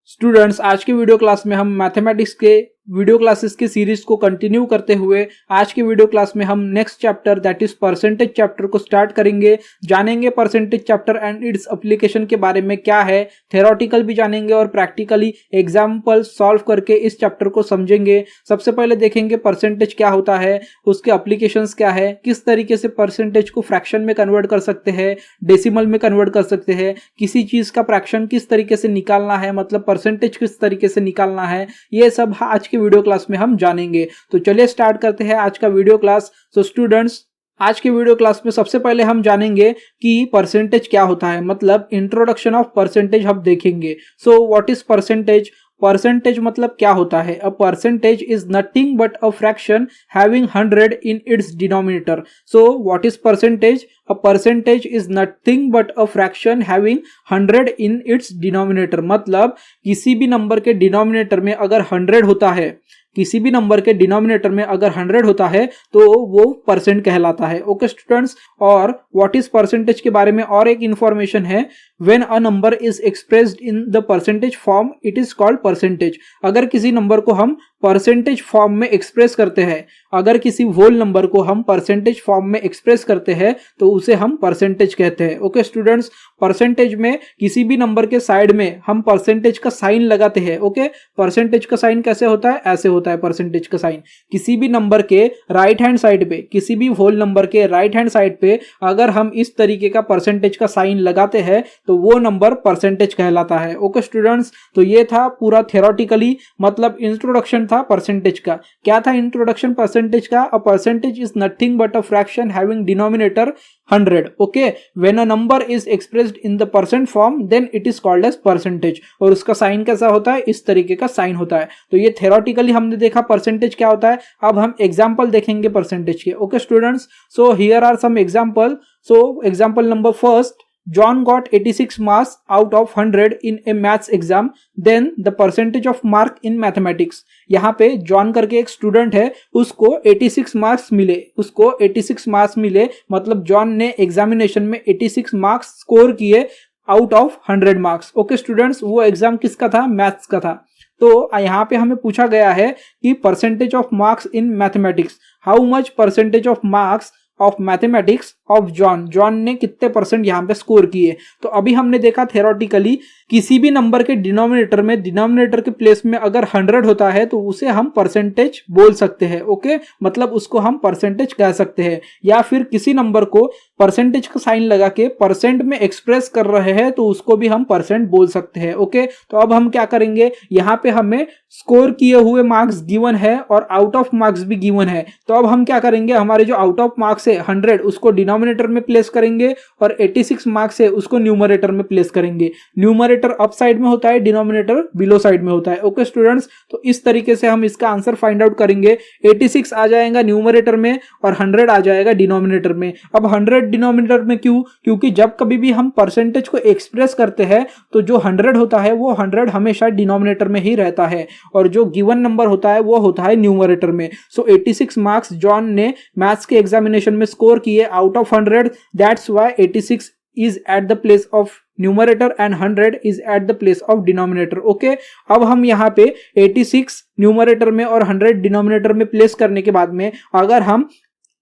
Students, आज के video class में हम मैथमेटिक्स के वीडियो क्लासेस की सीरीज को कंटिन्यू करते हुए आज के वीडियो क्लास में हम next chapter that is percentage chapter को स्टार्ट करेंगे। जानेंगे percentage chapter and its application के बारे में क्या है, थ्योरेटिकल भी जानेंगे और प्रैक्टिकली एग्जाम्पल सॉल्व करके इस चैप्टर को समझेंगे। सबसे पहले देखेंगे परसेंटेज क्या होता है, उसके एप्लीकेशंस क्या है, किस तरीके से परसेंटेज को फ्रैक्शन में कन्वर्ट कर सकते हैं, डेसिमल में कन्वर्ट कर सकते हैं, किसी चीज का फ्रैक्शन किस तरीके से निकालना है, मतलब परसेंटेज किस तरीके से निकालना है, ये सब आज के वीडियो क्लास में हम जानेंगे। तो चलिए स्टार्ट करते हैं आज का वीडियो क्लास। सो स्टूडेंट्स, आज के वीडियो क्लास में सबसे पहले हम जानेंगे कि परसेंटेज क्या होता है, मतलब इंट्रोडक्शन ऑफ परसेंटेज हम देखेंगे। So what is percentage? Percentage मतलब क्या होता है? अ percentage is nothing but a fraction having 100 in its denominator. So what is percentage? A percentage is nothing but a fraction having 100 in its denominator। मतलब किसी भी number के denominator में अगर 100 होता है, किसी भी नंबर के डिनोमिनेटर में अगर 100 होता है तो वो परसेंट कहलाता है। ओके स्टूडेंट्स, और व्हाट इज परसेंटेज के बारे में और एक इंफॉर्मेशन है। When a number is expressed in the percentage form it is called percentage. अगर किसी नंबर को हम परसेंटेज फॉर्म में एक्सप्रेस करते हैं, अगर किसी होल नंबर को हम परसेंटेज फॉर्म में एक्सप्रेस करते हैं तो उसे हम परसेंटेज कहते हैं। ओके स्टूडेंट्स, परसेंटेज में किसी भी नंबर के साइड में हम परसेंटेज का साइन लगाते हैं। ओके, परसेंटेज का साइन कैसे होता है? ऐसे होता है परसेंटेज का साइन। किसी भी नंबर के राइट हैंड साइड पे, किसी भी होल नंबर के राइट हैंड साइड पे अगर हम इस तरीके का परसेंटेज का साइन लगाते हैं तो वो नंबर परसेंटेज कहलाता है। ओके स्टूडेंट्स, तो ये था पूरा थ्योरेटिकली, मतलब इंट्रोडक्शन था परसेंटेज का। क्या था इंट्रोडक्शन परसेंटेज का? A percentage is nothing but a fraction having denominator 100। Okay, when a number is expressed in the percent form then it is called as percentage. और उसका साइन कैसा होता है? इस तरीके का साइन होता है। तो ये थ्योरेटिकली हमने देखा परसेंटेज क्या होता है। अब हम एग्जांपल देखेंगे परसेंटेज के। Okay students, so here are some example. So example number first, John got 86 marks out of 100 in a maths exam. Then the percentage of mark in mathematics। यहाँ पे जॉन करके एक स्टूडेंट है, उसको 86 marks मिले, उसको 86 marks मिले, मतलब जॉन ने एग्जामिनेशन में 86 मार्क्स स्कोर किए out of 100 marks. Okay students, वो एग्जाम किसका था? मैथ्स का था। तो यहाँ पे हमें पूछा गया है कि percentage of marks in mathematics, how much percentage of marks of mathematics of John, John ने कितने परसेंट यहाँ पे स्कोर किए। तो अभी हमने देखा थ्योरेटिकली किसी भी नंबर के डिनोमिनेटर में, डिनोमिनेटर के प्लेस में अगर 100 होता है तो उसे हम परसेंटेज बोल सकते हैं। ओके, मतलब उसको हम परसेंटेज कह सकते हैं। या फिर किसी नंबर को परसेंटेज का साइन लगा के परसेंट में एक्सप्रेस कर रहे हैं तो उसको भी हम परसेंट बोल सकते हैं। ओके, तो अब हम क्या करेंगे, यहाँ पे हमें स्कोर किए हुए मार्क्स गिवन है और आउट ऑफ मार्क्स भी गिवन है। तो अब हम क्या करेंगे, हमारे जो आउट ऑफ मार्क्स है 100 उसको डिनोमिनेटर में प्लेस करेंगे और 86 मार्क्स है उसको न्यूमरेटर में प्लेस करेंगे। न्यूमरेटर अप साइड में होता है, डिनोमिनेटर बिलो साइड में होता है। ओके स्टूडेंट्स, तो इस तरीके से हम इसका आंसर फाइंड आउट करेंगे। 86 आ जाएगा न्यूमरेटर में और 100 आ जाएगा डिनोमिनेटर में। अब 100 डिनोमिनेटर में क्यों? क्योंकि जब कभी भी हम परसेंटेज को एक्सप्रेस करते हैं तो जो 100 होता है वो 100 हमेशा डिनोमिनेटर में ही रहता है और जो गिवन नंबर होता है वो होता है न्यूमरेटर में। सो 86 मार्क्स जॉन ने मैथ्स के एग्जामिनेशन में स्कोर किए out of 100, that's why 86 is at the place of numerator and 100 is at the place of denominator। Okay, अब हम यहाँ पे 86 न्यूमरेटर में और 100 डिनोमिनेटर में प्लेस करने के बाद में अगर हम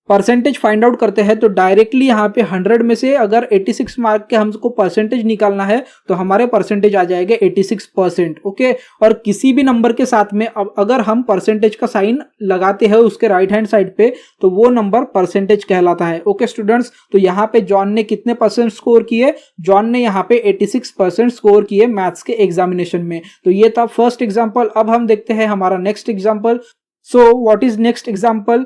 परसेंटेज फाइंड आउट करते हैं तो डायरेक्टली यहाँ पे 100 में से अगर 86 मार्क के हमको परसेंटेज निकालना है तो हमारे परसेंटेज आ जाएगा 86%। ओके, और किसी भी नंबर के साथ में अब अगर हम परसेंटेज का साइन लगाते हैं उसके राइट हैंड साइड पे तो वो नंबर परसेंटेज कहलाता है। ओके स्टूडेंट्स, तो यहाँ पे जॉन ने कितने परसेंट स्कोर किए? जॉन ने यहाँ पे 86% स्कोर किए मैथ्स के एग्जामिनेशन में। तो ये था फर्स्ट एग्जाम्पल। अब हम देखते हैं हमारा next example. So what is next example?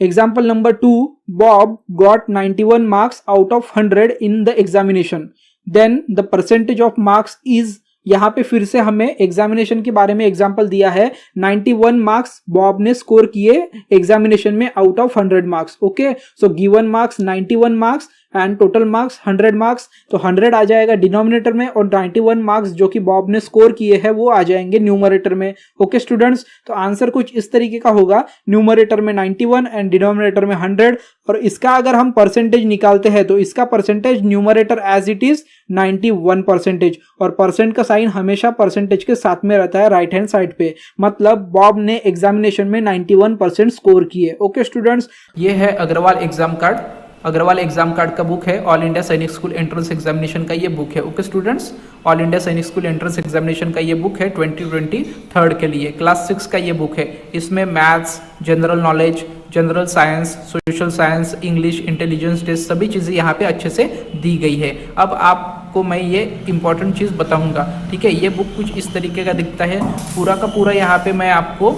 Example number 2, Bob got 91 marks out of 100 in the examination. Then the percentage of marks is, यहाँ पे फिर से हमें एग्जामिनेशन के बारे में एग्जाम्पल दिया है। 91 मार्क्स बॉब ने स्कोर किए एग्जामिनेशन में out of 100 marks. Okay, so given marks 91 marks and total marks 100 marks, तो 100 आ जाएगा डिनोमिनेटर में और 91 मार्क्स जो कि बॉब ने स्कोर किए हैं वो आ जाएंगे न्यूमरेटर में। ओके स्टूडेंट्स, तो आंसर कुछ इस तरीके का होगा, न्यूमरेटर में 91 एंड डिनोमिनेटर में 100। और इसका अगर हम परसेंटेज निकालते हैं तो इसका percentage numerator as it is 91%, और परसेंट का साइन हमेशा परसेंटेज के साथ में रहता है राइट हैंड साइड पे, मतलब बॉब ने एग्जामिनेशन में 91% स्कोर किए। ओके स्टूडेंट्स, ये है Agarwal exam card. Agarwal exam card का बुक है, all India Sainik school entrance examination का ये बुक है। Okay students, all India Sainik school entrance examination का ये बुक है 2023 के लिए, क्लास 6 का ये बुक है। इसमें maths, general knowledge, general science, social science, English, intelligence test सभी चीज़ें यहाँ पे अच्छे से दी गई है। अब आपको मैं ये इंपॉर्टेंट चीज़ बताऊँगा, ठीक है। ये बुक कुछ इस तरीके का दिखता है, पूरा का पूरा यहाँ पे मैं आपको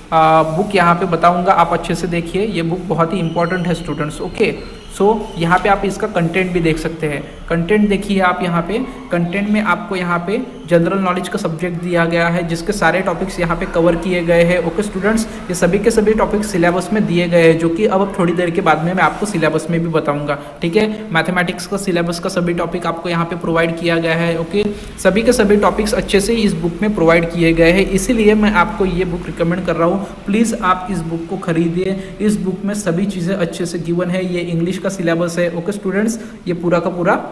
बुक यहाँ पे बताऊंगा, आप अच्छे से देखिए। ये बुक बहुत ही इंपॉर्टेंट है स्टूडेंट्स। ओके, सो यहाँ पे आप इसका कंटेंट भी देख सकते हैं। कंटेंट देखिए आप यहाँ पे, कंटेंट में आपको यहाँ पे जनरल नॉलेज का सब्जेक्ट दिया गया है जिसके सारे टॉपिक्स यहाँ पे कवर किए गए हैं। ओके स्टूडेंट्स, ये सभी के सभी टॉपिक्स सिलेबस में दिए गए हैं, जो कि अब थोड़ी देर के बाद में मैं आपको सिलेबस में भी बताऊंगा, ठीक है। मैथमेटिक्स का सिलेबस का सभी टॉपिक आपको यहाँ पे प्रोवाइड किया गया है। ओके, सभी के सभी टॉपिक्स अच्छे से इस बुक में प्रोवाइड किए गए हैं, इसीलिए मैं आपको ये बुक रिकमेंड कर रहा हूँ। प्लीज़ आप इस बुक को खरीदिए, इस बुक में सभी चीज़ें अच्छे से गिवन है। ये इंग्लिश का सिलेबस है। ओके स्टूडेंट्स, ये पूरा का पूरा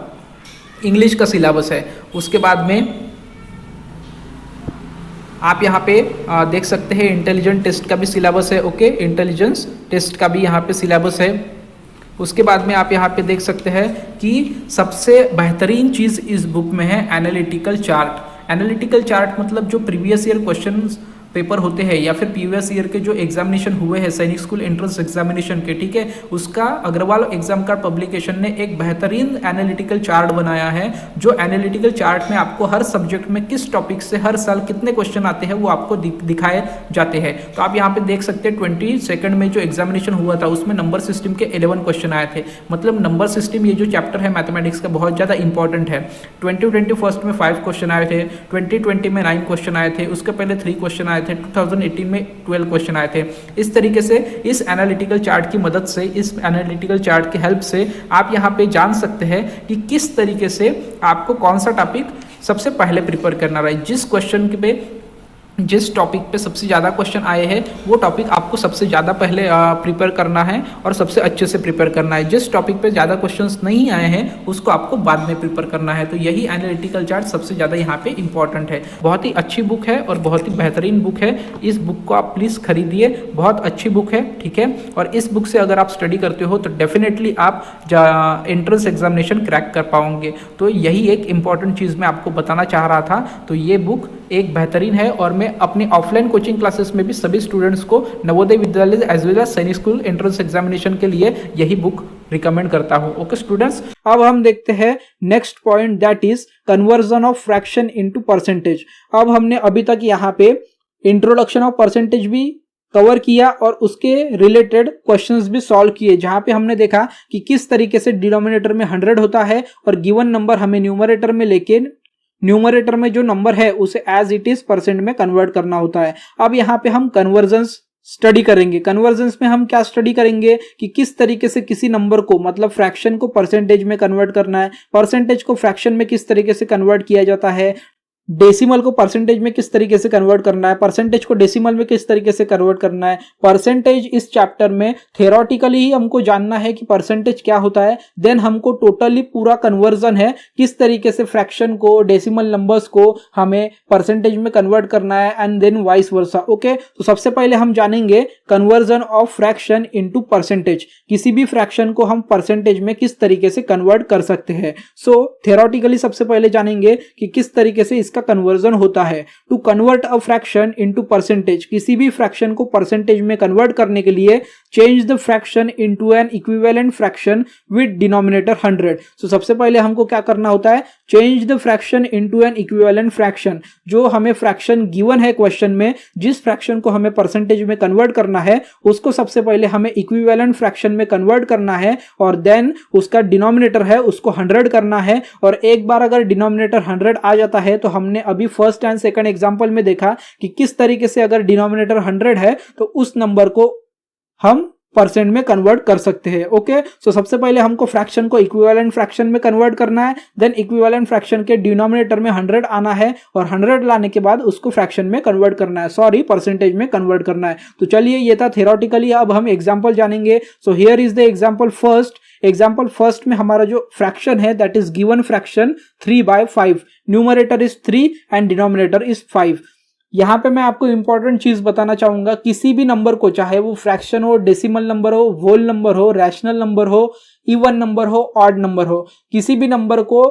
इंग्लिश का सिलेबस है। उसके बाद में आप यहाँ पे देख सकते हैं इंटेलिजेंट टेस्ट का भी सिलेबस है। ओके, इंटेलिजेंस टेस्ट का भी यहाँ पे सिलेबस है। उसके बाद में आप यहाँ पे देख सकते हैं कि सबसे बेहतरीन चीज़ इस बुक में है एनालिटिकल चार्ट। एनालिटिकल चार्ट मतलब जो प्रीवियस ईयर क्वेश्चंस पेपर होते हैं या फिर प्रीवियस ईयर के जो एग्जामिनेशन हुए हैं सैनिक स्कूल एंट्रेंस एग्जामिनेशन के, ठीक है, उसका अग्रवाल एग्जाम कार्ड पब्लिकेशन ने एक बेहतरीन एनालिटिकल चार्ट बनाया है। जो एनालिटिकल चार्ट में आपको हर सब्जेक्ट में किस टॉपिक से हर साल कितने क्वेश्चन आते हैं वो आपको दिखाए जाते हैं। तो आप यहाँ पे देख सकते हैं 22 में जो एग्जामिनेशन हुआ था उसमें नंबर सिस्टम के 11 क्वेश्चन आए थे। मतलब नंबर सिस्टम ये जो चैप्टर है मैथमेटिक्स का बहुत ज़्यादा इंपॉर्टेंट है। 2021 में 5 क्वेश्चन आए थे, 2020 में 9 क्वेश्चन आए थे, उसके पहले 3 क्वेश्चन आए थे, 2018 में 12 क्वेश्चन आए थे। इस तरीके से इस एनालिटिकल चार्ट की मदद से, इस एनालिटिकल चार्ट की हेल्प से आप यहाँ पे जान सकते हैं कि किस तरीके से आपको कौन सा टॉपिक सबसे पहले प्रिपेयर करना है। जिस क्वेश्चन पे, जिस टॉपिक पे सबसे ज़्यादा क्वेश्चन आए हैं वो टॉपिक आपको सबसे ज़्यादा पहले प्रिपेयर करना है और सबसे अच्छे से प्रिपेयर करना है। जिस टॉपिक पे ज़्यादा क्वेश्चंस नहीं आए हैं उसको आपको बाद में प्रिपेयर करना है। तो यही एनालिटिकल चार्ट सबसे ज़्यादा यहाँ पे इंपॉर्टेंट है। बहुत ही अच्छी बुक है और बहुत ही बेहतरीन बुक है। इस बुक को आप प्लीज़ खरीदिए, बहुत अच्छी बुक है, ठीक है। और इस बुक से अगर आप स्टडी करते हो तो डेफिनेटली आप एंट्रेंस एग्जामिनेशन क्रैक कर पाओगे। तो यही एक इंपॉर्टेंट चीज़ मैं आपको बताना चाह रहा था। तो ये बुक एक बेहतरीन है और मैं अपनी ऑफलाइन कोचिंग क्लासेस में भी सभी स्टूडेंट्स को Navodaya Vidyalaya as well as सैनिक स्कूल एंट्रेंस एग्जामिनेशन के लिए यही बुक रिकमेंड करता हूं। ओके स्टूडेंट्स, अब हम देखते हैं next point, that is conversion of fraction into percentage. अब हमने अभी तक यहाँ पे इंट्रोडक्शन ऑफ परसेंटेज भी कवर किया और उसके रिलेटेड क्वेश्चंस भी सॉल्व किए, जहां पे हमने देखा कि किस तरीके से डिनोमिनेटर में 100 होता है और गिवन नंबर हमें न्यूमरेटर में लेके न्यूमरेटर में जो नंबर है उसे एज इट इज परसेंट में कन्वर्ट करना होता है। अब यहाँ पे हम कन्वर्जन्स स्टडी करेंगे। कन्वर्जन्स में हम क्या स्टडी करेंगे कि किस तरीके से किसी नंबर को, मतलब फ्रैक्शन को परसेंटेज में कन्वर्ट करना है, परसेंटेज को फ्रैक्शन में किस तरीके से कन्वर्ट किया जाता है, डेसिमल को परसेंटेज में किस तरीके से कन्वर्ट करना है, परसेंटेज को डेसिमल में किस तरीके से कन्वर्ट करना है। परसेंटेज इस चैप्टर में थियोरेटिकली ही हमको जानना है कि परसेंटेज क्या होता है, देन हमको टोटली पूरा कन्वर्जन है किस तरीके से फ्रैक्शन को, डेसिमल नंबर्स को हमें परसेंटेज में कन्वर्ट करना है and then vice versa. Okay, तो सबसे पहले हम जानेंगे conversion of fraction into percentage. किसी भी फ्रैक्शन को हम परसेंटेज में किस तरीके से कन्वर्ट कर सकते हैं। सो थियोरेटिकली सबसे पहले जानेंगे कि किस तरीके से का कन्वर्जन होता है। To convert a fraction into percentage, किसी भी फ्रैक्शन को परसेंटेज में कन्वर्ट करने के लिए change the fraction into an equivalent fraction with denominator 100। सो सबसे पहले हमको क्या करना होता है, change the fraction into an equivalent fraction. जो हमें फ्रैक्शन गिवन है क्वेश्चन में, जिस फ्रैक्शन को हमें परसेंटेज में कन्वर्ट करना है उसको सबसे पहले हमें इक्विवेलेंट फ्रैक्शन में कन्वर्ट करना है और देन उसका डिनोमिनेटर है उसको 100 करना है। और एक बार अगर डिनोमिनेटर 100 आ जाता है तो हमने अभी फर्स्ट एंड सेकंड एग्जांपल में देखा कि किस तरीके से अगर डिनोमिनेटर 100 है तो उस नंबर को हम परसेंट में कन्वर्ट कर सकते हैं। ओके, सो सबसे पहले हमको फ्रैक्शन को इक्विवेलेंट फ्रैक्शन में कन्वर्ट करना है, देन इक्विवेलेंट फ्रैक्शन के डिनोमिनेटर में 100 आना है और 100 लाने के बाद उसको फ्रैक्शन में कन्वर्ट करना है, सॉरी परसेंटेज में कन्वर्ट करना है। तो चलिए ये था थ्योरेटिकली, अब हम एग्जांपल जानेंगे। सो here is the example first. Example first में हमारा जो फ्रैक्शन है that is given fraction 3/5, numerator is 3 and denominator is 5। यहां पे मैं आपको इंपॉर्टेंट चीज बताना चाहूंगा, किसी भी नंबर को, चाहे वो फ्रैक्शन हो, डेसिमल नंबर हो, होल नंबर हो, रैशनल नंबर हो, इवन नंबर हो, ऑड नंबर हो, किसी भी नंबर को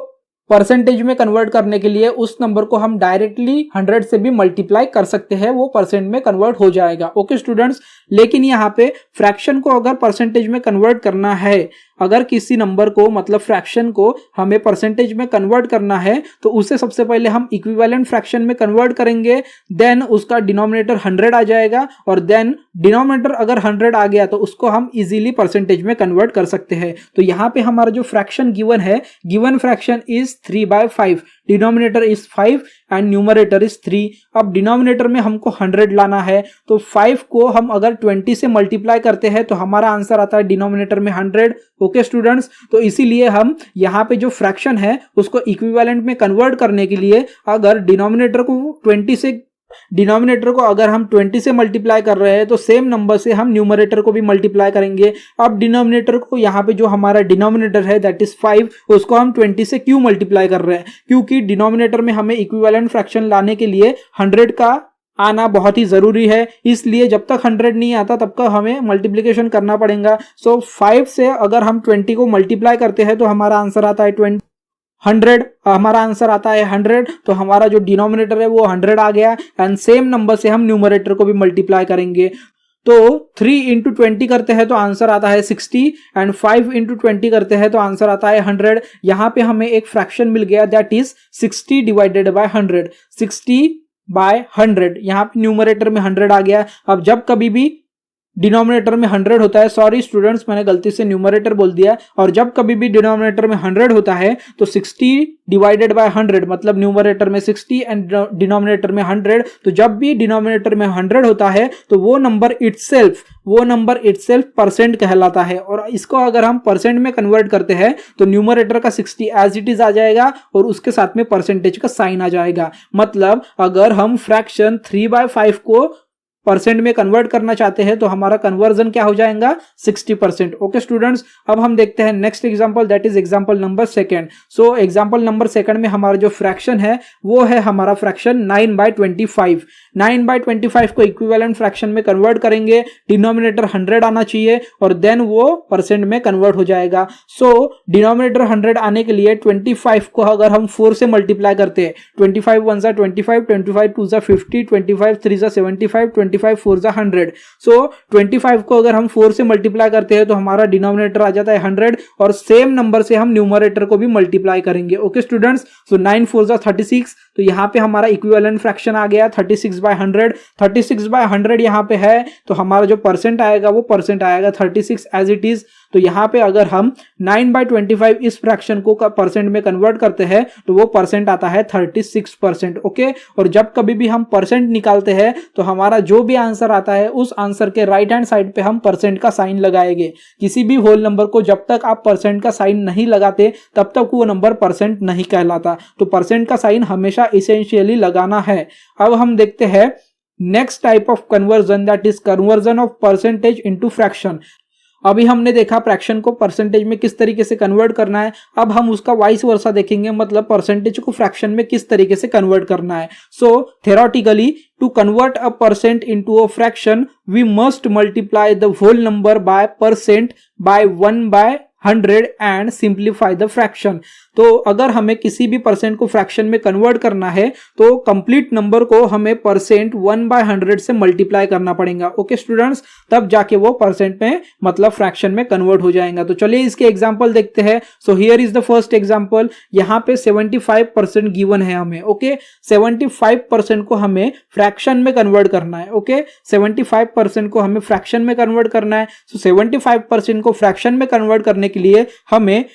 परसेंटेज में कन्वर्ट करने के लिए उस नंबर को हम डायरेक्टली 100 से भी मल्टीप्लाई कर सकते हैं, वो परसेंट में कन्वर्ट हो जाएगा। ओके स्टूडेंट्स, लेकिन यहाँ पे फ्रैक्शन को अगर परसेंटेज में कन्वर्ट करना है, अगर किसी नंबर को मतलब फ्रैक्शन को हमें परसेंटेज में कन्वर्ट करना है तो उसे सबसे पहले हम इक्विवेलेंट फ्रैक्शन में कन्वर्ट करेंगे, देन उसका डिनोमिनेटर 100 आ जाएगा और देन डिनोमिनेटर अगर 100 आ गया तो उसको हम इजीली परसेंटेज में कन्वर्ट कर सकते हैं। तो यहाँ पे हमारा जो फ्रैक्शन गिवन है, given fraction is 3/5, denominator is 5 and numerator is 3। अब डिनोमिनेटर में हमको 100 लाना है, तो 5 को हम अगर 20 से मल्टीप्लाई करते हैं तो हमारा आंसर आता है डिनोमिनेटर में 100। ओके स्टूडेंट्स, तो इसीलिए हम यहाँ पे जो फ्रैक्शन है उसको इक्विवेलेंट में कन्वर्ट करने के लिए अगर डिनोमिनेटर को अगर हम 20 से मल्टीप्लाई कर रहे हैं तो सेम नंबर से हम न्यूमरेटर को भी मल्टीप्लाई करेंगे। अब डिनोमिनेटर को, यहाँ पे जो हमारा डिनोमिनेटर है दैट इज 5, उसको हम 20 से क्यों मल्टीप्लाई कर रहे हैं? क्योंकि डिनोमिनेटर में हमें इक्विवेलेंट फ्रैक्शन लाने के लिए 100 का आना बहुत ही जरूरी है, इसलिए जब तक 100 नहीं आता तब तक हमें मल्टीप्लिकेशन करना पड़ेगा। सो 5 से अगर हम 20 को मल्टीप्लाई करते हैं तो हमारा आंसर आता है 100, हमारा आंसर आता है 100। तो हमारा जो डिनोमिनेटर है वो 100 आ गया एंड सेम नंबर से हम न्यूमरेटर को भी मल्टीप्लाई करेंगे। तो 3 इंटू 20 करते हैं तो आंसर आता है 60 एंड 5 इंटू 20 करते हैं तो आंसर आता है 100। यहाँ पे हमें एक फ्रैक्शन मिल गया दैट इज 60 डिवाइडेड बाय 100, 60/100। यहाँ पे न्यूमरेटर में 100 आ गया। अब जब कभी भी डिनोमिनेटर में 100 होता है, सॉरी स्टूडेंट्स मैंने गलती से न्यूमरेटर बोल दिया, और जब कभी भी डिनोमिनेटर में 100 होता है तो 60 डिवाइडेड बाय 100 मतलब न्यूमरेटर में 60 एंड डिनोमिनेटर में 100। तो जब भी डिनोमिनेटर में 100 होता है तो वो नंबर इटसेल्फ परसेंट कहलाता है, और इसको अगर हम परसेंट में कन्वर्ट करते हैं तो न्यूमरेटर का 60 एज इट इज आ जाएगा और उसके साथ में परसेंटेज का साइन आ जाएगा। मतलब अगर हम फ्रैक्शन 3/5 को परसेंट में कन्वर्ट करना चाहते हैं तो हमारा कन्वर्जन क्या हो जाएगा? 60%। ओके स्टूडेंट्स, अब हम देखते हैं next example that is example number 2। So example number 2 में हमारा जो फ्रैक्शन है वो है हमारा फ्रैक्शन 9/25। 9/25 को इक्विवेलेंट फ्रैक्शन में कन्वर्ट करेंगे, डिनोमिनेटर 100 आना चाहिए और देन वो परसेंट में कन्वर्ट हो जाएगा। सो डिनोमिनेटर 100 आने के लिए 25 को अगर हम 4 से मल्टीप्लाई करते हैं, 25 1 जा 25, 25 2 जा 50, 25 3 जा 75, 25 4 जा 100। सो 25 को अगर हम 4 से मल्टीप्लाई करते हैं तो हमारा डिनोमिनेटर आ जाता है 100 और सेम नंबर से हम न्यूमरेटर को भी मल्टीप्लाई करेंगे। ओके स्टूडेंट्स, सो 9 4 जा 36, तो यहाँ पे हमारा इक्विवेलेंट फ्रैक्शन आ गया 36/100। 36/100 यहाँ पे है तो हमारा जो परसेंट आएगा वो परसेंट आएगा 36 एज इट इज। तो यहाँ पे अगर हम 9/25 इस फ्रैक्शन को परसेंट में कन्वर्ट करते हैं तो वो परसेंट आता है 36%। ओके, और जब कभी भी हम परसेंट निकालते हैं तो हमारा जो भी आंसर आता है उस आंसर के राइट हैंड साइड पे हम परसेंट का साइन लगाएंगे। किसी भी होल नंबर को जब तक आप परसेंट का साइन नहीं लगाते तब तक वो नंबर परसेंट नहीं कहलाता। तो परसेंट का साइन हमेशा इसेंशियली लगाना है। अब हम देखते हैं next type of conversion that is conversion of percentage into fraction. अभी हमने देखा फ्रैक्शन को परसेंटेज में किस तरीके से कन्वर्ट करना है, अब हम उसका वाइस वर्सा देखेंगे, मतलब परसेंटेज को फ्रैक्शन में किस तरीके से कन्वर्ट करना है। So theoretically to convert a percent into a fraction we must multiply the whole number by percent by 1/100 and simplify the fraction. तो अगर हमें किसी भी परसेंट को फ्रैक्शन में कन्वर्ट करना है तो कंप्लीट नंबर को हमें परसेंट 1/100 से मल्टीप्लाई करना पड़ेगा। ओके स्टूडेंट्स, तब जाके वो परसेंट में मतलब फ्रैक्शन में कन्वर्ट हो जाएगा। तो चलिए इसके एग्जांपल देखते हैं। So here is the first example. यहाँ पे 75% गिवन है हमें। ओके, 75% को हमें फ्रैक्शन में कन्वर्ट करना है। ओके, 75% को हमें फ्रैक्शन में कन्वर्ट करना है। सो 75% को फ्रैक्शन में कन्वर्ट करने के लिए हमें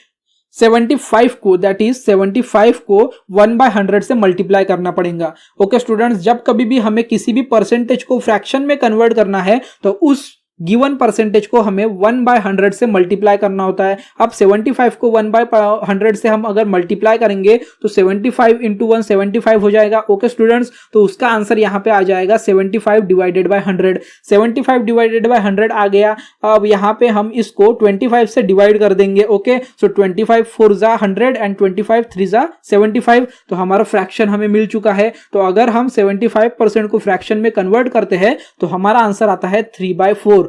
75 को दैट इज 75 को 1/100 से मल्टीप्लाई करना पड़ेगा। ओके स्टूडेंट्स, जब कभी भी हमें किसी भी परसेंटेज को फ्रैक्शन में कन्वर्ट करना है तो उस गिवन परसेंटेज को हमें 1/100 से मल्टीप्लाई करना होता है। अब 75 को 1/100 से हम अगर मल्टीप्लाई करेंगे तो 75 इंटू 1 75 हो जाएगा। ओके स्टूडेंट्स, तो उसका आंसर यहाँ पे आ जाएगा 75 डिवाइडेड बाय 100। 75 डिवाइडेड बाय 100 आ गया। अब यहाँ पे हम इसको 25 से डिवाइड कर देंगे। ओके, सो 25 4 जा 100 एंड 25 3 जा 75। तो हमारा फ्रैक्शन हमें मिल चुका है। तो अगर हम 75% को फ्रैक्शन में कन्वर्ट करते हैं तो हमारा आंसर आता है 3/4।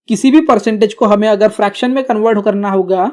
किसी भी परसेंटेज को हमें अगर फ्रैक्शन में कन्वर्ट करना होगा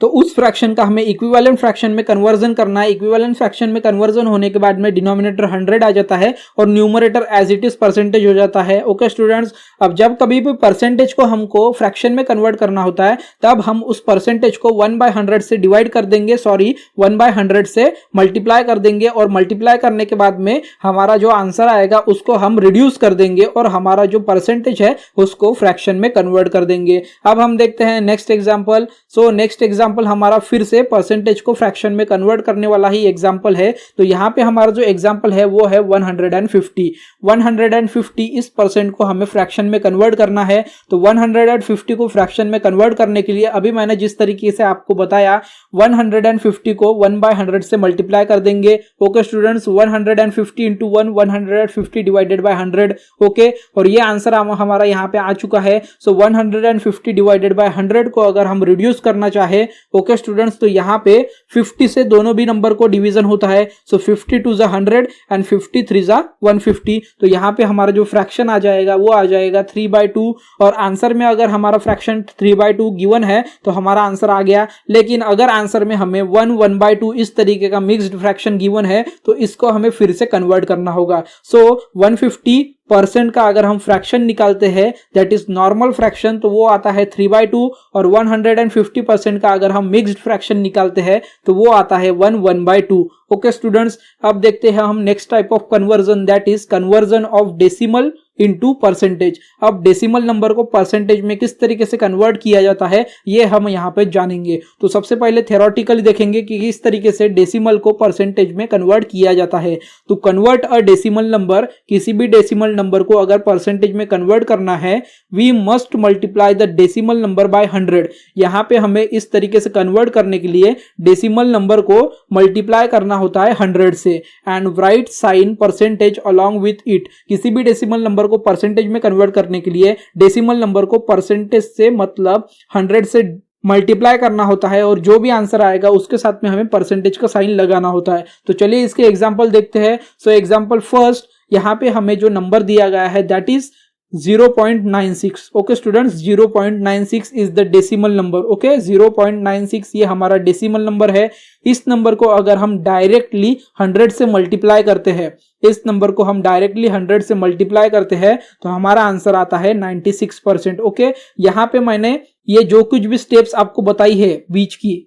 तो उस फ्रैक्शन का हमें इक्विवेलेंट फ्रैक्शन में कन्वर्जन करना है। इक्विवेलेंट फ्रैक्शन में कन्वर्जन होने के बाद में डिनोमिनेटर 100 आ जाता है और numerator as it is percentage हो जाता है। ओके स्टूडेंट्स, अब जब कभी भी परसेंटेज को हमको फ्रैक्शन में कन्वर्ट करना होता है तब हम उस परसेंटेज को 1/100 से डिवाइड कर देंगे, 1/100 से मल्टीप्लाई कर देंगे और मल्टीप्लाई करने के बाद में हमारा जो आंसर आएगा उसको हम रिड्यूस कर देंगे और हमारा जो परसेंटेज है उसको फ्रैक्शन में कन्वर्ट कर देंगे। अब हम देखते हैं next example. So next example हमारा फिर से परसेंटेज को फ्रैक्शन में कन्वर्ट करने वाला ही एग्जांपल है। तो यहाँ पे हमारा जो एग्जांपल है वो है 150। 150 इस परसेंट को हमें फ्रैक्शन में कन्वर्ट करना है। तो 150 को फ्रैक्शन में कन्वर्ट करने के लिए अभी मैंने जिस तरीके से आपको बताया 150 को 1/100 से मल्टीप्लाई कर देंगे। Okay students, 150 into 1 150 divided by 100। Okay, और ये आंसर हमारा यहाँ पे आ चुका है। सो 150 डिवाइडेड बाय 100 को अगर हम रिड्यूस करना चाहे ओके स्टूडेंट्स, तो यहाँ पे 50 से दोनों भी नंबर को डिवीजन होता है। सो 52 जा 100 एंड 53 जा 150। तो यहाँ पे हमारा जो फ्रैक्शन आ जाएगा वो आ जाएगा 3/2। और आंसर में अगर हमारा फ्रैक्शन 3/2 गिवन है तो हमारा आंसर आ गया। लेकिन अगर आंसर में हमें 1/2 इस तरीके का मिक्स्ड फ्रैक्शन गिवन है तो इसको हमें फिर से कन्वर्ट करना होगा। सो 150% का अगर हम फ्रैक्शन निकालते हैं दैट इज नॉर्मल फ्रैक्शन तो वो आता है 3/2 और 150% का अगर हम मिक्स्ड फ्रैक्शन निकालते हैं तो वो आता है 1/2। ओके स्टूडेंट्स, अब देखते हैं हम next type of conversion that is conversion of decimal into percentage. अब डेसिमल नंबर को परसेंटेज में किस तरीके से कन्वर्ट किया जाता है ये हम यहाँ पे जानेंगे। तो सबसे पहले थ्योरेटिकली देखेंगे कि किस तरीके से डेसिमल को परसेंटेज में कन्वर्ट किया जाता है। तो कन्वर्ट अ डेसिमल नंबर, किसी भी डेसिमल नंबर को अगर परसेंटेज में कन्वर्ट करना है we must multiply the decimal number by 100। यहाँ पे हमें इस तरीके से कन्वर्ट करने के लिए डेसिमल नंबर को मल्टीप्लाई करना होता है 100 से and right sign percentage along with it. किसी भी डेसिमल नंबर को परसेंटेज में कन्वर्ट करने के लिए डेसिमल नंबर को परसेंटेज से मतलब 100 से मल्टीप्लाई करना होता है और जो भी आंसर आएगा उसके साथ में हमें परसेंटेज का साइन लगाना होता है। तो चलिए इसके एग्जांपल देखते हैं। सो एग्जांपल फर्स्ट, यहाँ पे हमें जो नंबर दिया गया है that is 0.96। Okay students, 0.96 is the decimal number. Okay, 0.96 ये हमारा डेसिमल नंबर है। इस नंबर को अगर हम डायरेक्टली 100 से मल्टीप्लाई करते हैं, इस नंबर को हम डायरेक्टली 100 से मल्टीप्लाई करते हैं तो हमारा आंसर आता है 96%। ओके, यहाँ पे मैंने ये जो कुछ भी स्टेप्स आपको बताई है बीच की,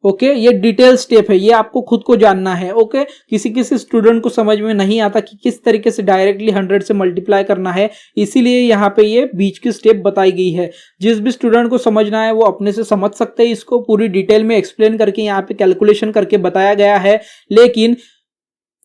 ओके, ये डिटेल स्टेप है, ये आपको खुद को जानना है। ओके, किसी किसी स्टूडेंट को समझ में नहीं आता कि किस तरीके से डायरेक्टली 100 से मल्टीप्लाई करना है, इसीलिए यहाँ पे ये बीच की स्टेप बताई गई है। जिस भी स्टूडेंट को समझना है वो अपने से समझ सकते हैं, इसको पूरी डिटेल में एक्सप्लेन करके यहाँ पे कैलकुलेशन करके बताया गया है। लेकिन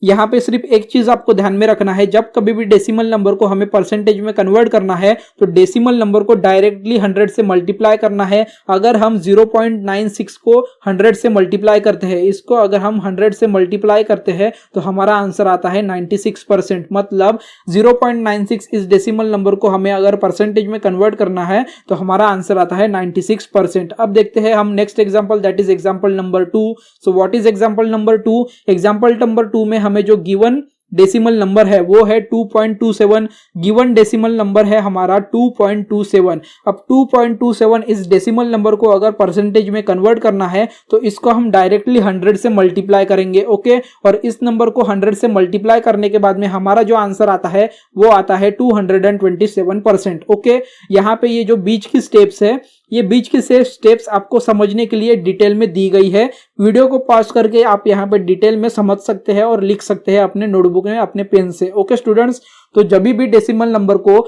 यहाँ पे सिर्फ एक चीज आपको ध्यान में रखना है, जब कभी भी डेसिमल नंबर को हमें परसेंटेज में कन्वर्ट करना है तो डेसिमल नंबर को डायरेक्टली 100 से मल्टीप्लाई करना है। अगर हम 0.96 को 100 से मल्टीप्लाई करते हैं, इसको अगर हम 100 से मल्टीप्लाई करते हैं तो हमारा आंसर आता है 96%। मतलब 0.96 इस डेसिमल नंबर को हमें अगर परसेंटेज में कन्वर्ट करना है तो हमारा आंसर आता है 96%। अब देखते हैं हम next example that is example number 2। So what is example number 2? Example number 2 में हमें जो गिवन डेसिमल नंबर है वो है 2.27। गिवन डेसिमल नंबर है हमारा 2.27। अब 2.27 इस डेसिमल नंबर को अगर परसेंटेज में कन्वर्ट करना है तो इसको हम डायरेक्टली 100 से मल्टीप्लाई करेंगे। ओके, और इस नंबर को 100 से मल्टीप्लाई करने के बाद में हमारा जो आंसर आता है वो आता है 227%। ओके, यहाँ पे ये जो बीच की स्टेप्स है, ये बीच की स्टेप्स आपको समझने के लिए डिटेल में दी गई है। वीडियो को पॉज करके आप यहाँ पे डिटेल में समझ सकते हैं और लिख सकते हैं अपने नोटबुक में अपने पेन से। ओके स्टूडेंट्स, तो जब भी डेसिमल नंबर को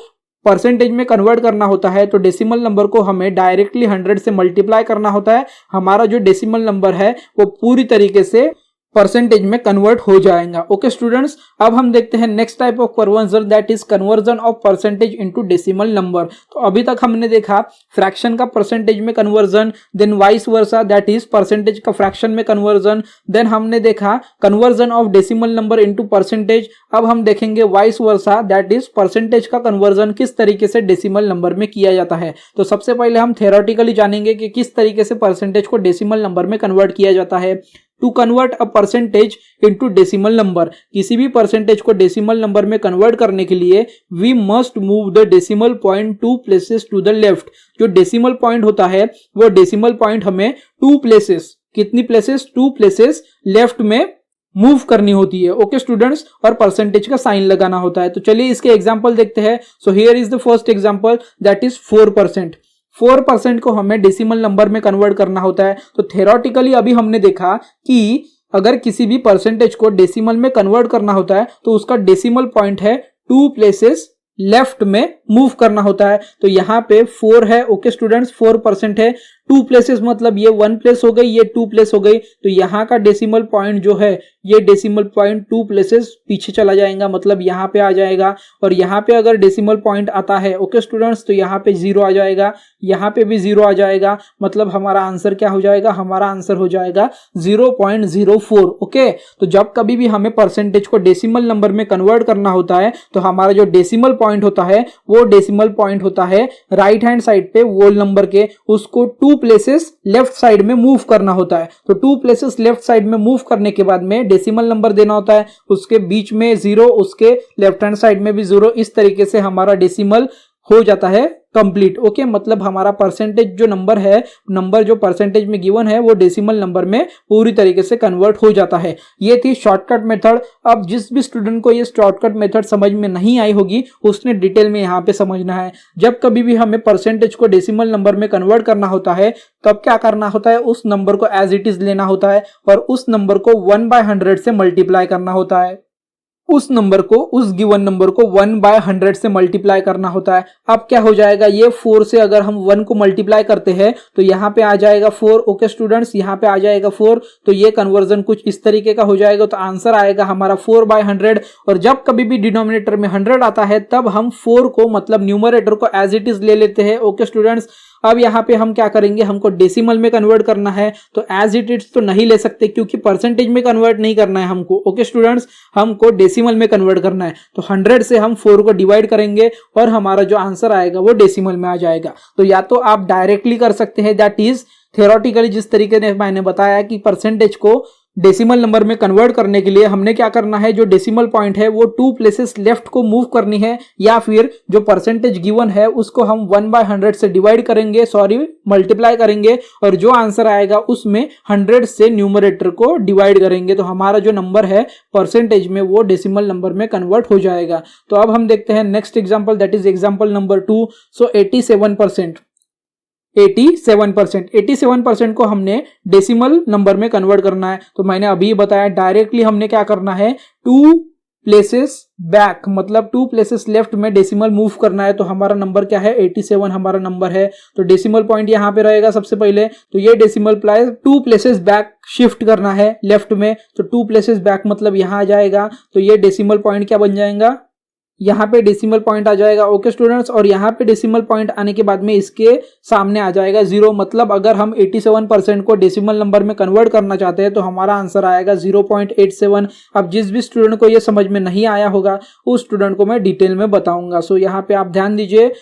परसेंटेज में कन्वर्ट करना होता है तो डेसिमल नंबर को हमें डायरेक्टली 100 से मल्टीप्लाई करना होता है। हमारा जो डेसिमल नंबर है वो पूरी तरीके से परसेंटेज में कन्वर्ट हो जाएगा। ओके स्टूडेंट्स, अब हम देखते हैं next type of conversion, that is conversion of percentage into decimal number. तो अभी तक हमने देखा फ्रैक्शन का परसेंटेज में conversion, then vice versa that is percentage का फ्रैक्शन में कन्वर्जन, देन हमने देखा conversion of decimal number into percentage. अब हम देखेंगे vice versa that is percentage का कन्वर्जन किस तरीके से डेसिमल नंबर में किया जाता है। तो सबसे पहले हम थ्योरेटिकली जानेंगे कि किस तरीके से परसेंटेज को डेसिमल नंबर में कन्वर्ट किया जाता है। To convert a percentage into decimal number, किसी भी परसेंटेज को डेसिमल नंबर में कन्वर्ट करने के लिए we must move the decimal point 2 places to the left. जो डेसिमल पॉइंट होता है वो डेसिमल पॉइंट हमें 2 प्लेसेस, कितनी प्लेसेस, 2 प्लेसेस लेफ्ट में मूव करनी होती है। ओके स्टूडेंट्स, और परसेंटेज का साइन लगाना होता है। तो चलिए इसके एग्जांपल देखते हैं। So here is the first example that is 4%। 4% को हमें डेसिमल नंबर में कन्वर्ट करना होता है। तो थ्योरेटिकली अभी हमने देखा कि अगर किसी भी परसेंटेज को डेसिमल में कन्वर्ट करना होता है तो उसका डेसिमल पॉइंट है 2 प्लेसेस लेफ्ट में मूव करना होता है। तो यहाँ पे 4 है। ओके स्टूडेंट्स, 4% है। 2 प्लेसेस मतलब ये 1 प्लेस हो गई, ये 2 प्लेस हो गई। तो यहाँ का डेसिमल पॉइंट जो है ये डेसिमल पॉइंट 2 प्लेसेस पीछे चला जाएगा, मतलब यहाँ पे आ जाएगा। और यहाँ पे अगर डेसिमल पॉइंट आता है ओके स्टूडेंट्स तो यहाँ पे 0 आ जाएगा, यहाँ पे भी 0 आ जाएगा। मतलब हमारा आंसर क्या हो जाएगा, हमारा आंसर हो जाएगा 0.04। ओके, तो जब कभी भी हमें परसेंटेज को डेसिमल नंबर में कन्वर्ट करना होता है तो हमारा जो डेसिमल पॉइंट होता है वो डेसिमल पॉइंट होता है राइट हैंड साइड पे वोल नंबर के, उसको 2 प्लेसेस लेफ्ट साइड में मूव करना होता है। तो 2 प्लेसेस लेफ्ट साइड में मूव करने के बाद में डेसिमल नंबर देना होता है, उसके बीच में 0, उसके लेफ्ट हैंड साइड में भी 0। इस तरीके से हमारा डेसिमल हो जाता है कंप्लीट। ओके, मतलब हमारा परसेंटेज जो नंबर है, नंबर जो परसेंटेज में गिवन है वो डेसिमल नंबर में पूरी तरीके से कन्वर्ट हो जाता है। ये थी शॉर्टकट मेथड। अब जिस भी स्टूडेंट को ये शॉर्टकट मेथड समझ में नहीं आई होगी उसने डिटेल में यहाँ पे समझना है। जब कभी भी हमें परसेंटेज को डेसिमल नंबर में कन्वर्ट करना होता है तब क्या करना होता है, उस नंबर को एज इट इज लेना होता है और उस नंबर को 1/100 से मल्टीप्लाई करना होता है। उस नंबर को, उस गिवन नंबर को 1/100 से मल्टीप्लाई करना होता है। अब क्या हो जाएगा, ये 4 से अगर हम 1 को मल्टीप्लाई करते हैं तो यहाँ पे आ जाएगा 4। ओके स्टूडेंट्स, यहाँ पे आ जाएगा 4। तो ये कन्वर्जन कुछ इस तरीके का हो जाएगा। तो आंसर आएगा हमारा 4/100। और जब कभी भी डिनोमिनेटर में 100 आता है तब हम 4 को मतलब न्यूमरेटर को एज इट इज ले लेते हैं। ओके स्टूडेंट्स, अब यहाँ पे हम क्या करेंगे, हमको डेसिमल में कन्वर्ट करना है तो एज इट इज तो नहीं ले सकते क्योंकि परसेंटेज में कन्वर्ट नहीं करना है हमको। ओके स्टूडेंट्स, हमको डेसिमल में कन्वर्ट करना है। तो 100 से हम 4 को डिवाइड करेंगे और हमारा जो आंसर आएगा वो डेसिमल में आ जाएगा। तो या तो आप डायरेक्टली कर सकते हैं, दैट इज थ्योरेटिकली जिस तरीके से मैंने बताया कि परसेंटेज को डेसिमल नंबर में कन्वर्ट करने के लिए हमने क्या करना है, जो डेसिमल पॉइंट है वो 2 प्लेसेस लेफ्ट को मूव करनी है, या फिर जो परसेंटेज गिवन है उसको हम 1/100 से डिवाइड करेंगे, मल्टीप्लाई करेंगे और जो आंसर आएगा उसमें 100 से न्यूमरेटर को डिवाइड करेंगे। तो हमारा जो नंबर है परसेंटेज में वो डेसिमल नंबर में कन्वर्ट हो जाएगा। तो अब हम देखते हैं next example, that is example number 2। सो 87%। 87% को हमने डेसिमल नंबर में कन्वर्ट करना है। तो मैंने अभी बताया डायरेक्टली हमने क्या करना है, 2 प्लेसेस बैक मतलब 2 प्लेसेस लेफ्ट में डेसिमल मूव करना है। तो हमारा नंबर क्या है, 87 हमारा नंबर है। तो डेसिमल पॉइंट यहाँ पे रहेगा सबसे पहले। तो ये decimal place 2 places back shift करना है लेफ्ट में। तो 2 प्लेसेस बैक मतलब यहाँ आ जाएगा। तो ये डेसिमल पॉइंट क्या बन जाएगा, यहाँ पे डेसिमल पॉइंट आ जाएगा। ओके स्टूडेंट्स, और यहाँ पे डेसिमल पॉइंट आने के बाद में इसके सामने आ जाएगा 0। मतलब अगर हम 87% को डेसिमल नंबर में कन्वर्ट करना चाहते हैं तो हमारा आंसर आएगा 0.87। अब जिस भी स्टूडेंट को ये समझ में नहीं आया होगा उस स्टूडेंट को मैं डिटेल में बताऊंगा। सो यहाँ पे आप ध्यान दीजिए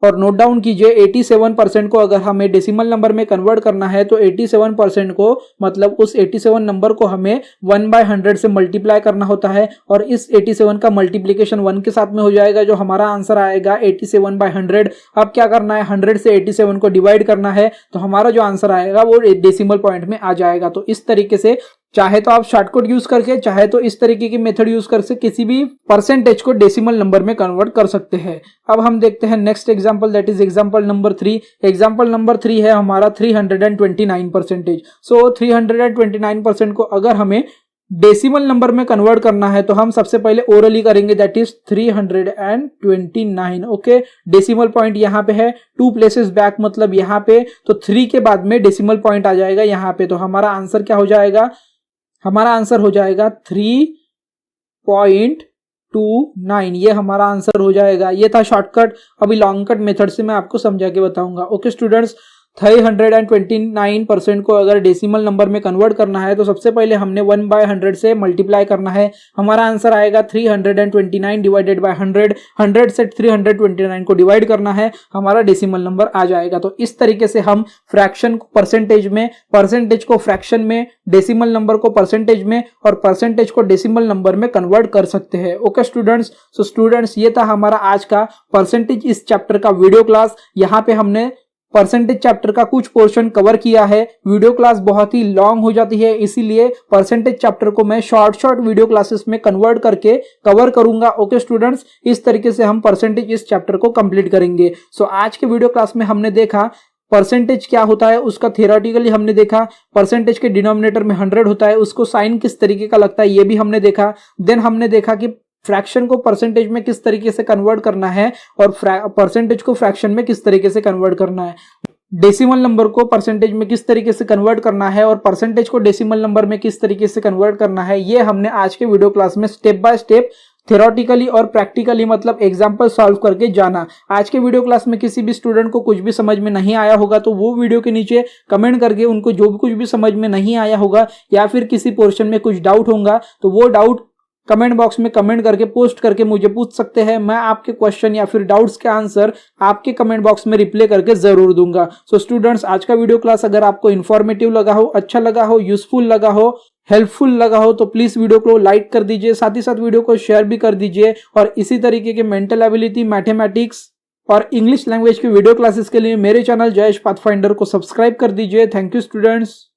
और नोट डाउन कीजिए। 87% को अगर हमें डेसिमल नंबर में कन्वर्ट करना है तो 87% को मतलब उस 87 नंबर को हमें 1/100 से मल्टीप्लाई करना होता है और इस 87 का मल्टीप्लिकेशन 1 के साथ में हो जाएगा, जो हमारा आंसर आएगा 87/100। अब क्या करना है, 100 से 87 को डिवाइड करना है तो हमारा जो आंसर आएगा वो डेसिमल पॉइंट में आ जाएगा। तो इस तरीके से चाहे तो आप शॉर्टकट यूज करके, चाहे तो इस तरीके की मेथड यूज करके किसी भी परसेंटेज को डेसिमल नंबर में कन्वर्ट कर सकते हैं। अब हम देखते हैं next example, that is example number 3। Example number 3 है हमारा 329%। सो 329% को अगर हमें डेसिमल नंबर में कन्वर्ट करना है तो हम सबसे पहले ओरली करेंगे, that is 329। Okay, decimal point यहाँ पे है, 2 प्लेसेस बैक मतलब यहाँ पे। तो 3 के बाद में डेसिमल पॉइंट आ जाएगा यहाँ पे। तो हमारा आंसर क्या हो जाएगा, हमारा आंसर हो जाएगा 3.29। ये हमारा आंसर हो जाएगा। ये था शॉर्टकट। अभी लॉन्ग कट मेथड से मैं आपको समझा के बताऊंगा। ओके स्टूडेंट्स, 329% को अगर डेसिमल नंबर में कन्वर्ट करना है तो सबसे पहले हमने 1/100 से मल्टीप्लाई करना है। हमारा आंसर आएगा 329 डिवाइडेड बाय 100। 100 से 329 को डिवाइड करना है, हमारा डेसिमल नंबर आ जाएगा। तो इस तरीके से हम फ्रैक्शन को परसेंटेज में, परसेंटेज को फ्रैक्शन में, डेसिमल नंबर को परसेंटेज में और परसेंटेज को डेसिमल नंबर में कन्वर्ट कर सकते हैं। ओके स्टूडेंट्स, सो स्टूडेंट्स ये था हमारा आज का परसेंटेज इस चैप्टर का वीडियो क्लास। यहाँ पे हमने परसेंटेज चैप्टर का कुछ पोर्शन कवर किया है। वीडियो क्लास बहुत ही लॉन्ग हो जाती है, इसीलिए परसेंटेज चैप्टर को मैं शॉर्ट वीडियो क्लासेस में कन्वर्ट करके कवर करूंगा। ओके स्टूडेंट्स, इस तरीके से हम परसेंटेज इस चैप्टर को कंप्लीट करेंगे। सो आज के वीडियो क्लास में हमने देखा परसेंटेज क्या होता है, उसका थियोरेटिकली हमने देखा। परसेंटेज के डिनोमिनेटर में 100 होता है, उसको साइन किस तरीके का लगता है ये भी हमने देखा। देन हमने देखा कि फ्रैक्शन को परसेंटेज में किस तरीके से कन्वर्ट करना है और परसेंटेज को फ्रैक्शन में किस तरीके से कन्वर्ट करना है। डेसिमल नंबर को परसेंटेज में किस तरीके से कन्वर्ट करना है और परसेंटेज को डेसिमल नंबर में किस तरीके से कन्वर्ट करना है, ये हमने आज के वीडियो क्लास में स्टेप बाय स्टेप थ्योरेटिकली और प्रैक्टिकली मतलब एग्जांपल सॉल्व करके जाना। आज के वीडियो क्लास में किसी भी स्टूडेंट को कुछ भी समझ में नहीं आया होगा तो वो वीडियो के नीचे कमेंट करके उनको जो भी कुछ भी समझ में नहीं आया होगा या फिर किसी पोर्शन में कुछ डाउट होगा तो वो डाउट कमेंट बॉक्स में कमेंट करके पोस्ट करके मुझे पूछ सकते हैं। मैं आपके क्वेश्चन या फिर डाउट्स के आंसर आपके कमेंट बॉक्स में रिप्लाई करके जरूर दूंगा। सो स्टूडेंट्स, आज का वीडियो क्लास अगर आपको इन्फॉर्मेटिव लगा हो, अच्छा लगा हो, यूजफुल लगा हो, हेल्पफुल लगा हो तो प्लीज वीडियो को लाइक कर दीजिए, साथ ही साथ वीडियो को शेयर भी कर दीजिए। और इसी तरीके के मेंटल एबिलिटी, मैथमेटिक्स और इंग्लिश लैंग्वेज के वीडियो क्लासेस के लिए मेरे चैनल जयेश पाथफाइंडर को सब्सक्राइब कर दीजिए। Thank you students.